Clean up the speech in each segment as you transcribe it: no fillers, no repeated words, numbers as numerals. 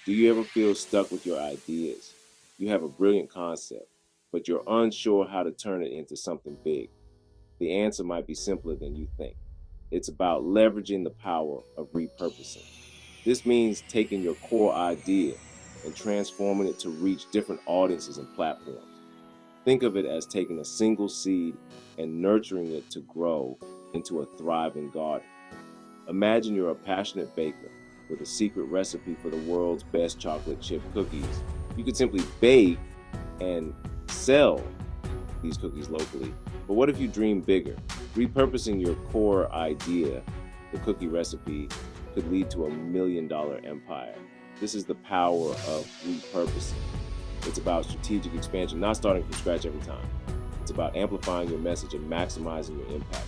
Do you ever feel stuck with your ideas? You have a brilliant concept, but you're unsure how to turn it into something big. The answer might be simpler than you think. It's about leveraging the power of repurposing. This means taking your core idea and transforming it to reach different audiences and platforms. Think of it as taking a single seed and nurturing it to grow into a thriving garden. Imagine you're a passionate baker with a secret recipe for the world's best chocolate chip cookies. You could simply bake and sell these cookies locally. But what if you dream bigger? Repurposing your core idea, the cookie recipe, could lead to $1 million empire. This is the power of repurposing. It's about strategic expansion, not starting from scratch every time. It's about amplifying your message and maximizing your impact.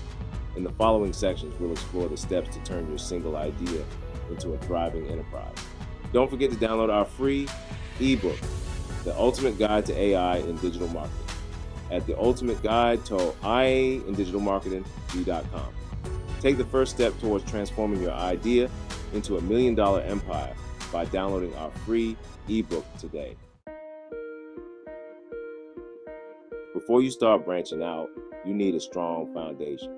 In the following sections, we'll explore the steps to turn your single idea into a thriving enterprise. Don't forget to download our free ebook, The Ultimate Guide to AI in Digital Marketing, at the Ultimate Guide to IA in Digital Marketing.com. Take the first step towards transforming your idea into $1 million empire by downloading our free ebook today. Before you start branching out, you need a strong foundation.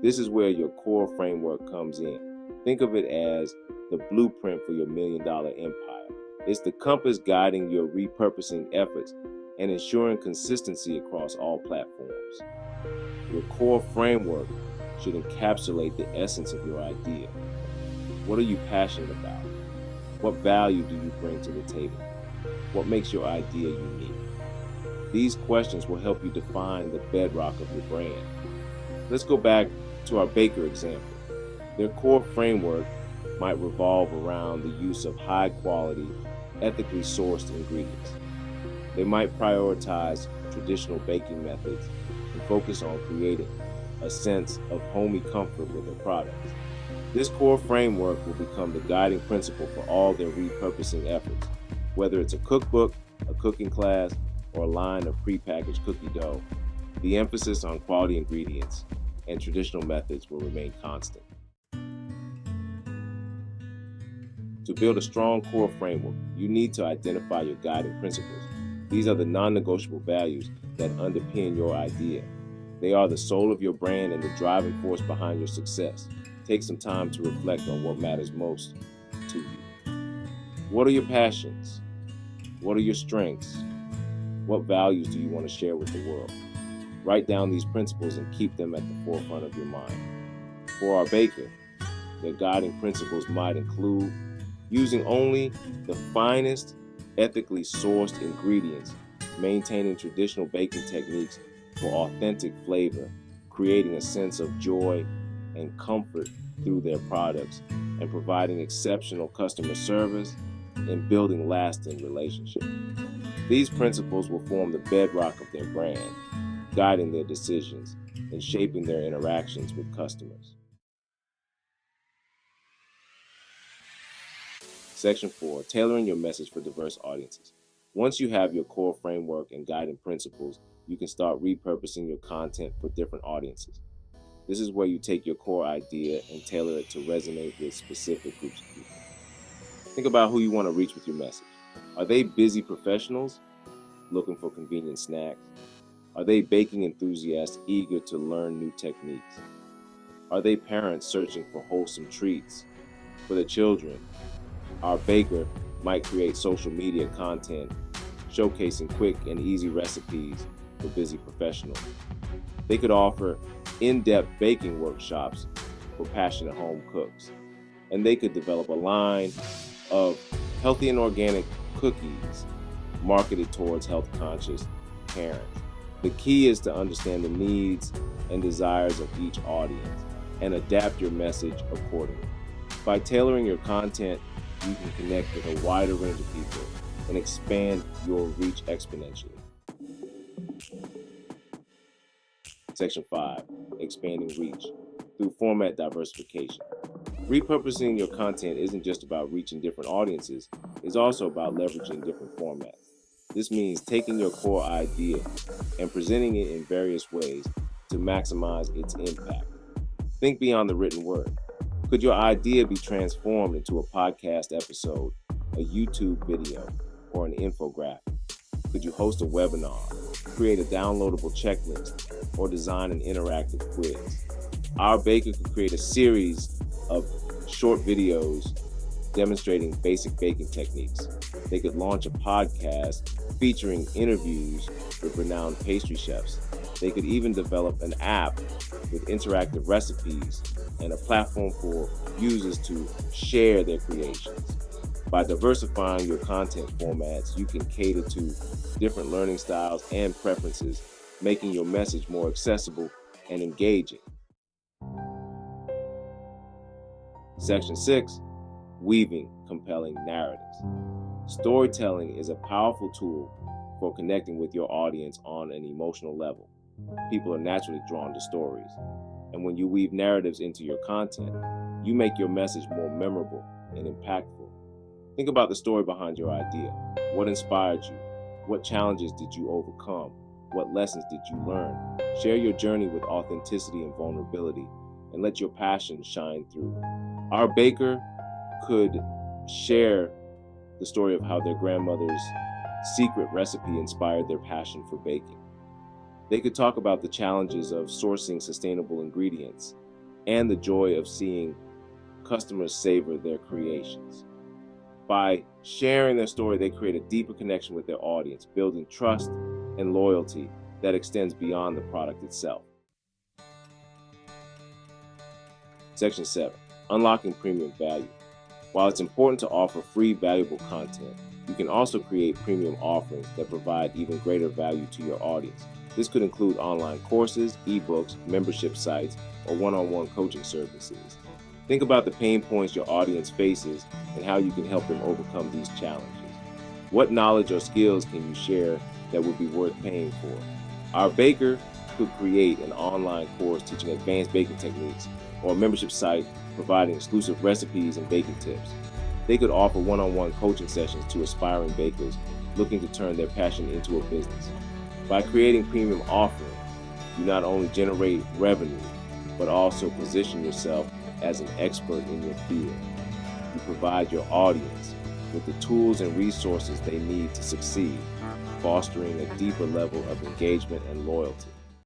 This is where your core framework comes in. Think of it as the blueprint for your $1 million empire. It's the compass guiding your repurposing efforts and ensuring consistency across all platforms. Your core framework should encapsulate the essence of your idea. What are you passionate about? What value do you bring to the table? What makes your idea unique? These questions will help you define the bedrock of your brand. Let's go back to our baker example. Their core framework might revolve around the use of high-quality, ethically sourced ingredients. They might prioritize traditional baking methods and focus on creating a sense of homey comfort with their products. This core framework will become the guiding principle for all their repurposing efforts, whether it's a cookbook, a cooking class, or a line of prepackaged cookie dough. The emphasis on quality ingredients and traditional methods will remain constant. To build a strong core framework, you need to identify your guiding principles. These are the non-negotiable values that underpin your idea. They are the soul of your brand and the driving force behind your success. Take some time to reflect on what matters most to you. What are your passions? What are your strengths? What values do you want to share with the world? Write down these principles and keep them at the forefront of your mind. For our baker, their guiding principles might include using only the finest, ethically sourced ingredients, maintaining traditional baking techniques for authentic flavor, creating a sense of joy and comfort through their products, and providing exceptional customer service and building lasting relationships. These principles will form the bedrock of their brand, guiding their decisions and shaping their interactions with customers. Section 4, tailoring your message for diverse audiences. Once you have your core framework and guiding principles, you can start repurposing your content for different audiences. This is where you take your core idea and tailor it to resonate with specific groups of people. Think about who you want to reach with your message. Are they busy professionals looking for convenient snacks? Are they baking enthusiasts eager to learn new techniques? Are they parents searching for wholesome treats for their children? Our baker might create social media content showcasing quick and easy recipes for busy professionals. They could offer in-depth baking workshops for passionate home cooks. And they could develop a line of healthy and organic cookies marketed towards health-conscious parents. The key is to understand the needs and desires of each audience and adapt your message accordingly. By tailoring your content, you can connect with a wider range of people and expand your reach exponentially. Section 5, expanding reach through format diversification. Repurposing your content isn't just about reaching different audiences, it's also about leveraging different formats. This means taking your core idea and presenting it in various ways to maximize its impact. Think beyond the written word. Could your idea be transformed into a podcast episode, a YouTube video, or an infographic? Could you host a webinar, create a downloadable checklist, or design an interactive quiz? Our baker could create a series of short videos demonstrating basic baking techniques. They could launch a podcast featuring interviews with renowned pastry chefs. They could even develop an app with interactive recipes and a platform for users to share their creations. By diversifying your content formats, you can cater to different learning styles and preferences, making your message more accessible and engaging. Section 6, weaving compelling narratives. Storytelling is a powerful tool for connecting with your audience on an emotional level. People are naturally drawn to stories, and when you weave narratives into your content, you make your message more memorable and impactful. Think about the story behind your idea. What inspired you? What challenges did you overcome? What lessons did you learn? Share your journey with authenticity and vulnerability, and let your passion shine through. Our baker could share the story of how their grandmother's secret recipe inspired their passion for baking. They could talk about the challenges of sourcing sustainable ingredients and the joy of seeing customers savor their creations. By sharing their story, they create a deeper connection with their audience, building trust and loyalty that extends beyond the product itself. Section 7, unlocking premium value. While it's important to offer free, valuable content, you can also create premium offerings that provide even greater value to your audience. This could include online courses, ebooks, membership sites, or one-on-one coaching services. Think about the pain points your audience faces and how you can help them overcome these challenges. What knowledge or skills can you share that would be worth paying for? Our baker could create an online course teaching advanced baking techniques, or a membership site providing exclusive recipes and baking tips. They could offer one-on-one coaching sessions to aspiring bakers looking to turn their passion into a business. By creating premium offerings, you not only generate revenue, but also position yourself as an expert in your field. You provide your audience with the tools and resources they need to succeed, fostering a deeper level of engagement and loyalty.